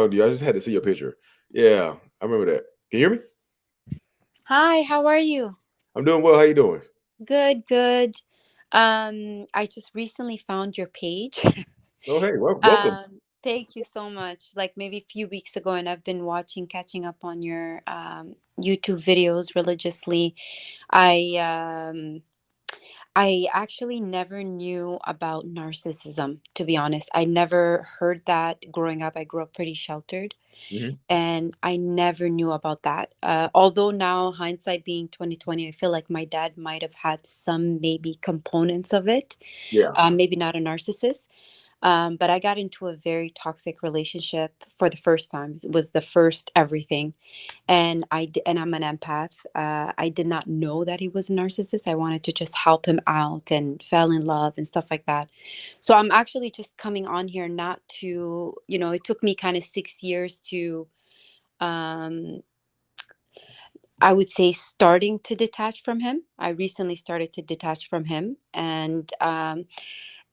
Oh, dude, I just had to see your picture. Yeah, I remember that. Can you hear me? Hi, how are you? I'm doing well. How you doing? Good, good. I just recently found your page. Oh, hey, welcome. Thank you so much. Like maybe a few weeks ago, and I've been catching up on your YouTube videos religiously. I I actually never knew about narcissism, to be honest. I never heard that growing up. I grew up pretty sheltered. Hmm. And I never knew about that. Although now, hindsight being 2020, I feel like my dad might have had some maybe components of it. Yeah. Maybe not a narcissist, but I got into a very toxic relationship for the first time. It was the first everything, and and I'm an empath. I did not know that he was a narcissist. I wanted to just help him out and fell in love and stuff like that. So I'm actually just coming on here not to, it took me kind of 6 years to um I would say starting to detach from him. I recently started to detach from him, and I'm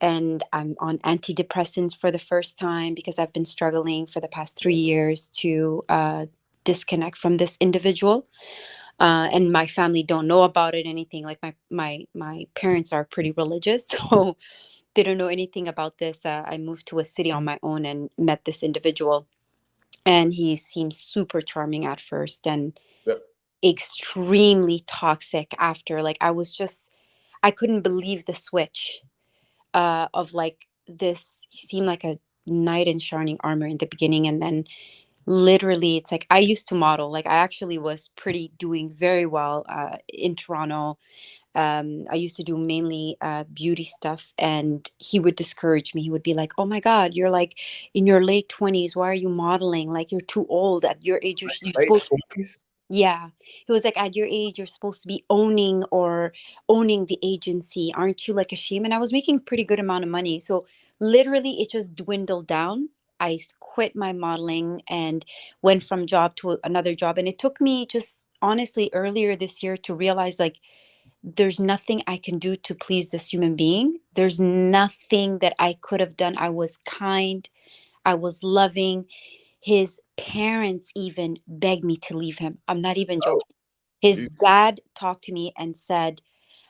on antidepressants for the first time because I've been struggling for the past 3 years to disconnect from this individual. And my family don't know about it, anything. Like my parents are pretty religious, so they don't know anything about this. I moved to a city on my own and met this individual, and he seemed super charming at first, and Yep. extremely toxic after. Like I couldn't believe the switch of like this. He seemed like a knight in shining armor in the beginning, and then literally it's like I used to model. Like I actually was pretty doing very well in Toronto. I used to do mainly beauty stuff, and he would discourage me. He would be like, "Oh my God, you're like in your late 20s. Why are you modeling? Like you're too old at your age. You're Late supposed." 20s. Yeah. He was like, "At your age, you're supposed to be owning the agency. Aren't you like ashamed?" And I was making pretty good amount of money. So literally it just dwindled down. Quit my modeling and went from job to another job. And it took me just honestly earlier this year to realize like there's nothing I can do to please this human being. There's nothing that I could have done. I was kind, I was loving. His parents even begged me to leave him. I'm not even Oh, joking. His geez. dad talked to me and said,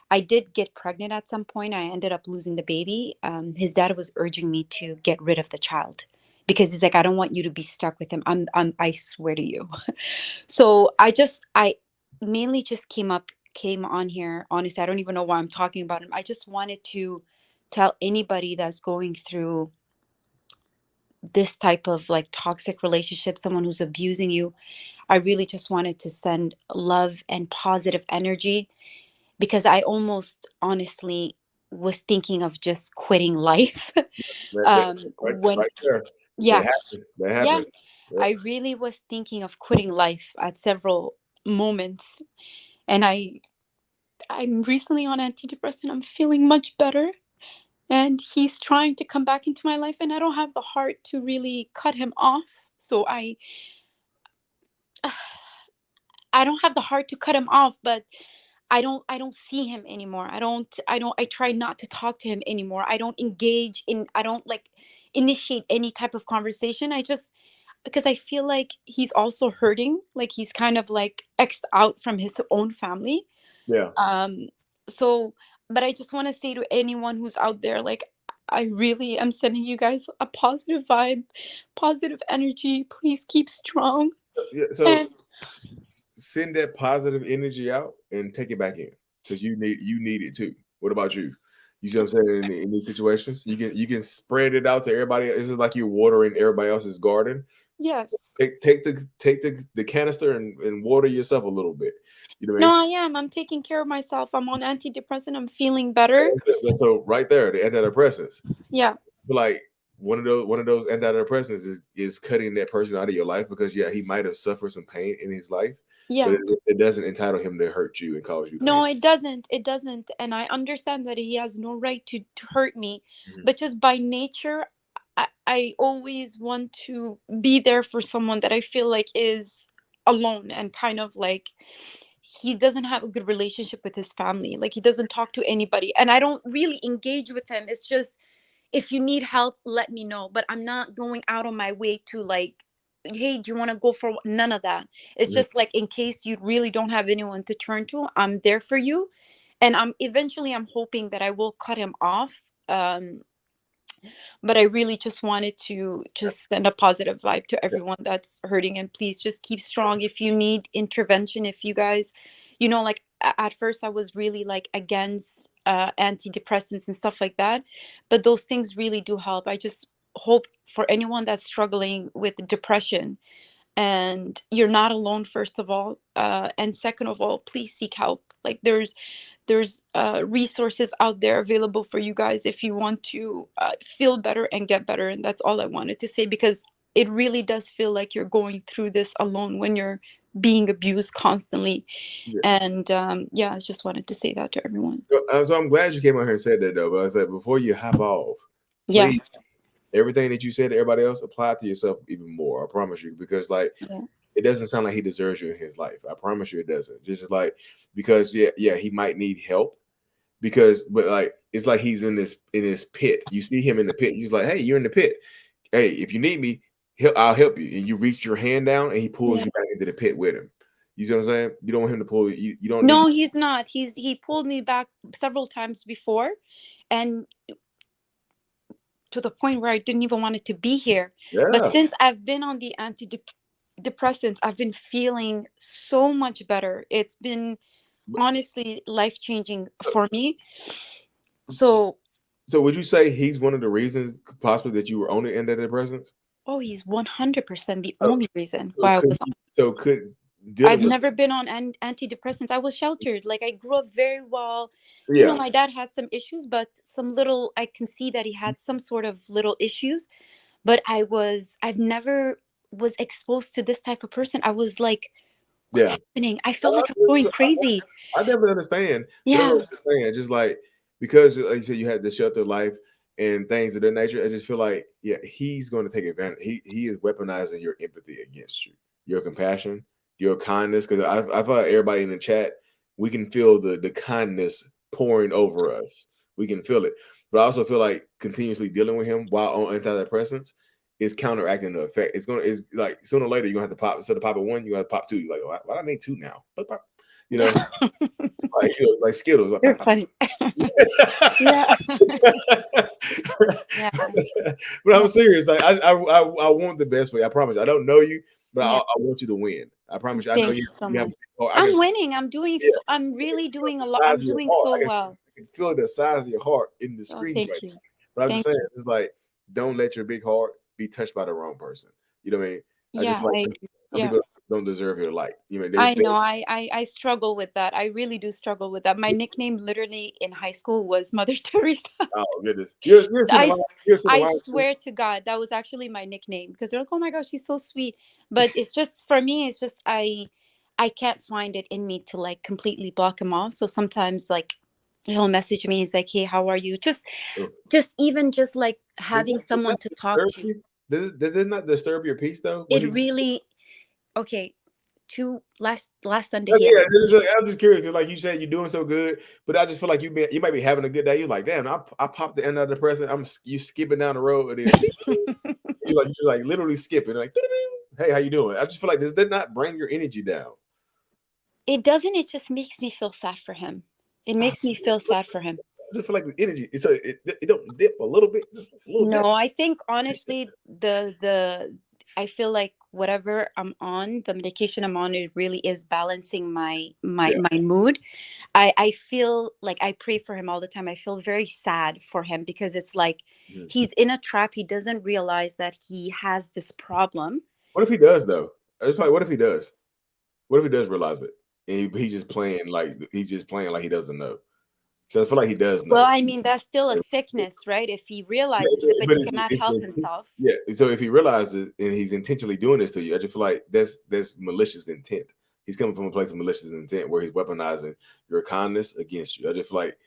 I did get pregnant at some point. I ended up losing the baby. His dad was urging me to get rid of the child because he's like, I don't want you to be stuck with him. I swear to you. So I mainly just came on here. Honestly, I don't even know why I'm talking about him. I just wanted to tell anybody that's going through this type of like toxic relationship, someone who's abusing you. I really just wanted to send love and positive energy because I almost honestly was thinking of just quitting life. That's When, right there. That yeah, happened. That yeah, happened. Yep. I really was thinking of quitting life at several moments. And I'm recently on antidepressant. I'm feeling much better. And he's trying to come back into my life, and I don't have the heart to really cut him off. So I don't have the heart to cut him off, but I don't see him anymore. I try not to talk to him anymore. I don't like initiate any type of conversation. I just because I feel like he's also hurting, like he's kind of like xed out from his own family. Yeah. Um so but I just want to say to anyone who's out there, like I really am sending you guys a positive vibe, positive energy. Please keep strong. Yeah. So And send that positive energy out and take it back in because you need it too. What about you? You see what I'm saying in these situations? You can spread it out to everybody. This is like you're watering everybody else's garden. yes. Take the canister and water yourself a little bit. You know what I No, mean? I am. I'm taking care of myself. I'm on antidepressant. I'm feeling better. So right there, the antidepressants. Yeah. But like one of those antidepressants is cutting that person out of your life because yeah, he might have suffered some pain in his life, but Yeah. it doesn't entitle him to hurt you and cause you pain. No, it doesn't. It doesn't. And I understand that he has no right to hurt me. Mhm. But just by nature, I always want to be there for someone that I feel like is alone and kind of like he doesn't have a good relationship with his family. Like he doesn't talk to anybody. And I don't really engage with him. It's just if you need help, let me know. But I'm not going out on my way to like hey, do you want to go for none of that. It's Mhm. just like, in case you really don't have anyone to turn to, I'm there for you. And I'm hoping that I will cut him off. But I really just wanted to just send a positive vibe to everyone that's hurting, and please just keep strong. If you need intervention, if you guys, like, at first I was really like against antidepressants and stuff like that, but those things really do help. I just hope for anyone that's struggling with depression, and you're not alone, first of all, and second of all, please seek help. Like, there's resources out there available for you guys if you want to feel better and get better. And that's all I wanted to say, because it really does feel like you're going through this alone when you're being abused constantly. Yeah. And yeah, I just wanted to say that to everyone. So I'm glad you came out here and said that though. But I said before you hop off, Yeah. please, everything that you said to everybody else, apply it to yourself even more. I promise you, because like Yeah. it doesn't sound like he deserves you in his life. I promise you, it doesn't. Just like because yeah, he might need help but like it's like he's in this pit. You see him in the pit. He's like, hey, you're in the pit. Hey, if you need me, I'll help you. And you reach your hand down, and he pulls Yeah. you back into the pit with him. You see what I'm saying? You don't want him to pull you. You don't need. No, he's not. He pulled me back several times before, and to the point where I didn't even want it to be here. But Yeah. since I've been on the antidepressants, I've been feeling so much better. It's been honestly life changing for me. So, So would you say he's one of the reasons possibly that you were on the antidepressants? oh, he's 100% the So, only reason so why I could was on. so could I've dealing with never been on antidepressants. I was sheltered. Like, I grew up very well. yeah My dad had some issues, but I can see that he had some sort of little issues. But I've never was exposed to this type of person. I was like, what's yeah. happening? I felt Uh, like I was going so crazy. I definitely understand, but I'm Yeah. understand just like because like you said you had the shelter life and things of that nature. I just feel like yeah, he's going to take advantage. He is weaponizing your empathy against you, your compassion, your kindness. Because I feel like everybody in the chat, we can feel the kindness pouring over us. We can feel it, but I also feel like continuously dealing with him while on antidepressants is counteracting the effect. It's like sooner or later you're gonna have to pop instead of popping one, you gotta pop two. You're like, why do I need two now? You know, like like Skittles. Like, You're funny. Yeah. Yeah. but I'm No, serious. Like I want the best for you. I promise. I don't know you, but yeah. I want you to win. I promise you. I know Thank you. you so You have. much. Oh, I can. I'm winning. I'm doing Yeah, so, I'm I can really feel doing a the lot. size I'm of your doing heart. so well. I can feel the size of your heart in the Oh, screen right thank you. now. But I'm just Thank saying, you. it's just like don't let your big heart be touched by the wrong person. You know what I mean? I just Yeah, feel like I agree. some Yeah. people don't deserve your light. You know, I know. I struggle with that. I really do struggle with that. My they nickname literally in high school was Mother Teresa. oh goodness, you're a I, cinema. s- You're a I cinema. swear to God, that was actually my nickname, because they're like, "Oh my gosh, she's so sweet." But it's just, for me, it's just I can't find it in me to like completely block him off. So sometimes, like, he'll message me. He's like, "Hey, how are you?" Just even just like having Does someone that to talk disturb to. you? Does it not disturb your peace though? When It he really, okay. Last Sunday, yeah, he yeah, asked me. I'm just curious because, like you said, you're doing so good, but I just feel like you might be having a good day. You're like, damn, I popped the antidepressant. You skipping down the road, and then you're like literally skipping, like, hey, how you doing? I just feel like does that not bring your energy down? It doesn't. It just makes me feel sad for him. It I makes me feel sad for him. just feel like the energy. It don't dip a little bit, just a little dip. No, I think honestly, I feel like whatever I'm on, the medication I'm on, it really is balancing Yeah. my mood. I feel like I pray for him all the time. I feel very sad for him, because it's like Mhm. he's in a trap. He doesn't realize that he has this problem. What if he does though? I just like what if he does? What if he does realize it and he's just playing like he doesn't know? So I feel like he does Well, know. I mean, that's still a sickness, right? If he Yeah, realizes it, but but he cannot help himself. yeah. So if he realizes and he's intentionally doing this to you, I just feel like that's malicious intent. He's coming from a place of malicious intent where he's weaponizing your kindness against you. I just feel like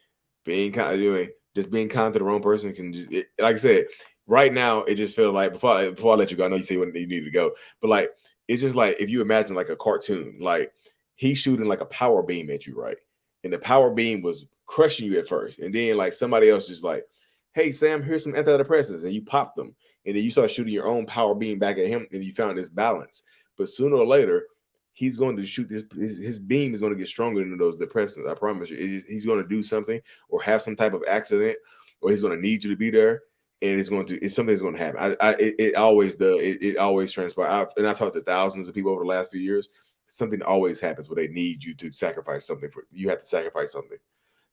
being kind to the wrong person can like I said, right now it just feels like before I let you go, I know you say when you need to go, but like it's just like if you imagine like a cartoon, like he's shooting like a power beam at you, right? And the power beam was crushing you at first, and then like somebody else is like, hey Sam, here's some antidepressants, and you pop them, and then you start shooting your own power beam back at him, and you found this balance. But sooner or later, he's going to shoot this. His beam is going to get stronger than those depressants. I promise you. He's going to do something or have some type of accident, or he's going to need you to be there, and it's something's going to happen. It always does. It always transpires. And I talked to thousands of people over the last few years. Something always happens where they need you to sacrifice something for. You have to sacrifice something.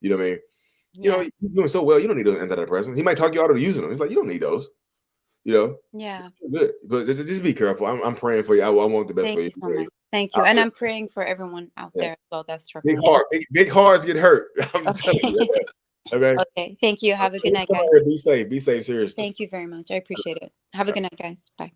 You know what I mean? You know, you're doing so well. You don't need those antidepressants. He might talk you out of using them. It's like, you don't need those. You know? Yeah. Good. But just be careful. I'm praying for you. I want the best for you. Thank you so much. Thank you. And I'm praying for everyone out there as well that's struggling. Big hearts get hurt. I'm just telling you. Okay. Okay. Thank you. Have a good night, guys. Be safe. Be safe. Seriously. Thank you very much. I appreciate it. Have a good night, guys. Bye.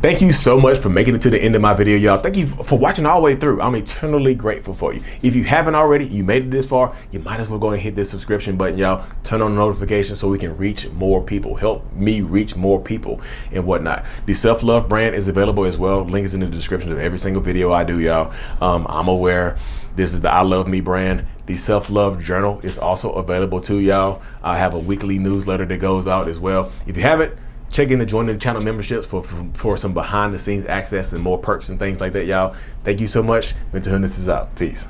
Thank you so much for making it to the end of my video, y'all. Thank you for watching all the way through. I'm eternally grateful for you. If you haven't already, you made it this far, you might as well go and hit this subscription button, y'all. Turn on the notifications so we can reach more people. Help me reach more people and whatnot. The self-love brand is available as well. Link is in the description of every single video I do, y'all. I'm aware this is the I Love Me brand. The self-love journal is also available too, y'all. I have a weekly newsletter that goes out as well. If you haven't, check in to join the channel memberships for some behind the scenes access and more perks and things like that, y'all. Thank you so much. Mental Illness is out. Peace.